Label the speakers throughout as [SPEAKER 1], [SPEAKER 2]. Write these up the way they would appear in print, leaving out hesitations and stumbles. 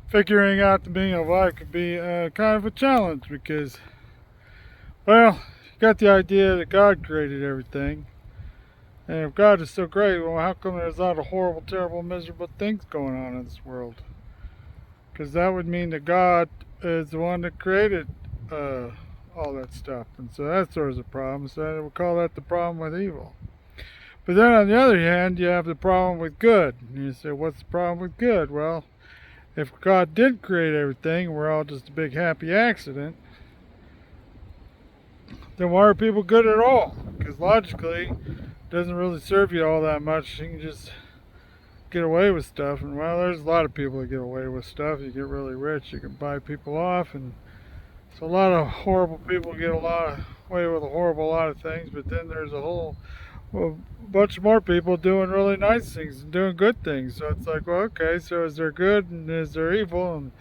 [SPEAKER 1] figuring out the meaning of life could be kind of a challenge because, well, you got the idea that God created everything. And if God is so great, well, how come there's a lot of horrible, terrible, miserable things going on in this world? Because that would mean that God is the one that created uh, all that stuff. And so that's sort of a problem. So we call that the problem with evil. But then on the other hand, you have the problem with good. And you say, what's the problem with good? Well, if God did create everything, we're all just a big happy accident, then why are people good at all? Because logically, it doesn't really serve you all that much. You can just get away with stuff. And well, there's a lot of people that get away with stuff. You get really rich, you can buy people off. And so a lot of horrible people get away with a horrible lot of things. But then there's a whole bunch more people doing really nice things and doing good things. So it's like, well, okay, so is there good and is there evil? And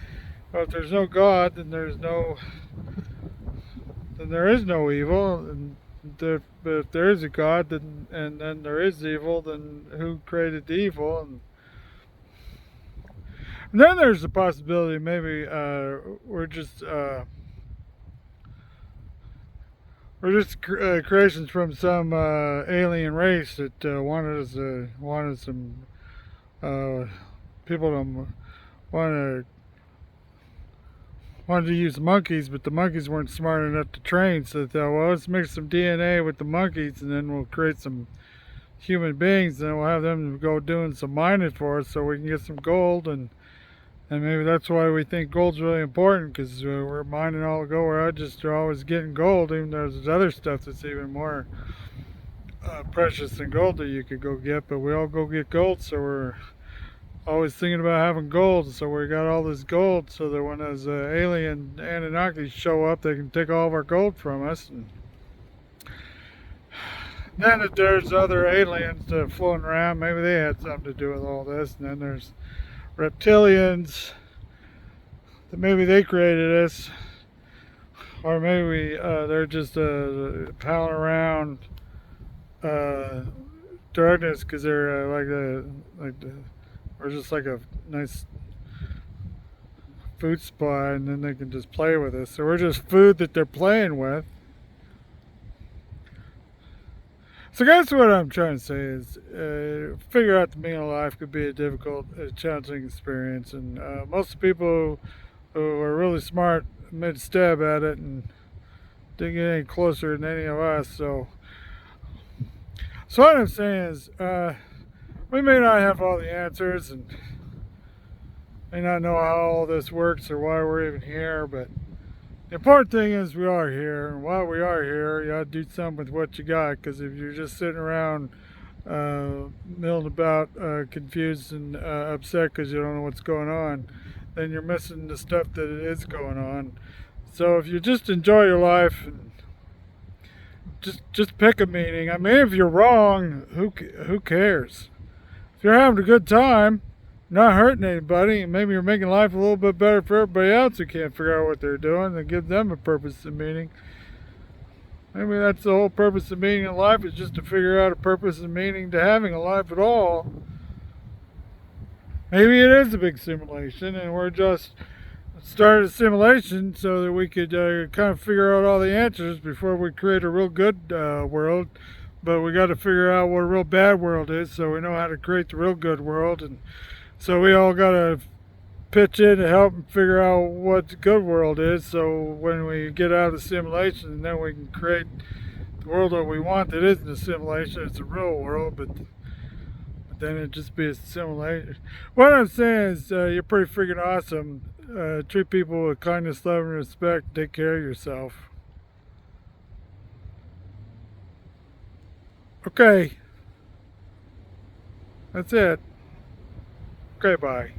[SPEAKER 1] well, if there's no God, then there is no evil. And but if there is a God, then there is evil. Then who created the evil? And then there's the possibility maybe we're just creations from some alien race that wanted some people to wanted to use monkeys, but the monkeys weren't smart enough to train. So they thought, well, let's mix some DNA with the monkeys, and then we'll create some human beings, and we'll have them go doing some mining for us, so we can get some gold. And maybe that's why we think gold's really important, because we're mining all the gold. We're just always getting gold, even though there's other stuff that's even more precious than gold that you could go get. But we all go get gold, so we're always thinking about having gold. So we got all this gold, so that when those alien Anunnaki show up, they can take all of our gold from us. And then if there's other aliens floating around, maybe they had something to do with all this. And then there's reptilians, that maybe they created us, or maybe they're just palling around darkness because they're or just like a nice food supply, and then they can just play with us. So we're just food that they're playing with. So that's what I'm trying to say is figure out the meaning of life could be a difficult, challenging experience. And most of the people who are really smart made a stab at it and didn't get any closer than any of us. So what I'm saying is we may not have all the answers and may not know how all this works or why we're even here, but the important thing is we are here, and while we are here, you gotta do something with what you got. Because if you're just sitting around milling about, confused and upset because you don't know what's going on, then you're missing the stuff that is going on. So if you just enjoy your life, and just pick a meaning. I mean, if you're wrong, who cares? If you're having a good time, not hurting anybody, and maybe you're making life a little bit better for everybody else who can't figure out what they're doing, and give them a purpose and meaning. Maybe that's the whole purpose and meaning of life, is just to figure out a purpose and meaning to having a life at all. Maybe it is a big simulation, and we're just started a simulation so that we could kind of figure out all the answers before we create a real good world. But we got to figure out what a real bad world is, so we know how to create the real good world. And so we all got to pitch in to help figure out what the good world is. So when we get out of the simulation, then we can create the world that we want that isn't a simulation. It's a real world, but then it'd just be a simulation. What I'm saying is you're pretty freaking awesome. Treat people with kindness, love, and respect. Take care of yourself. Okay. That's it. Okay, bye.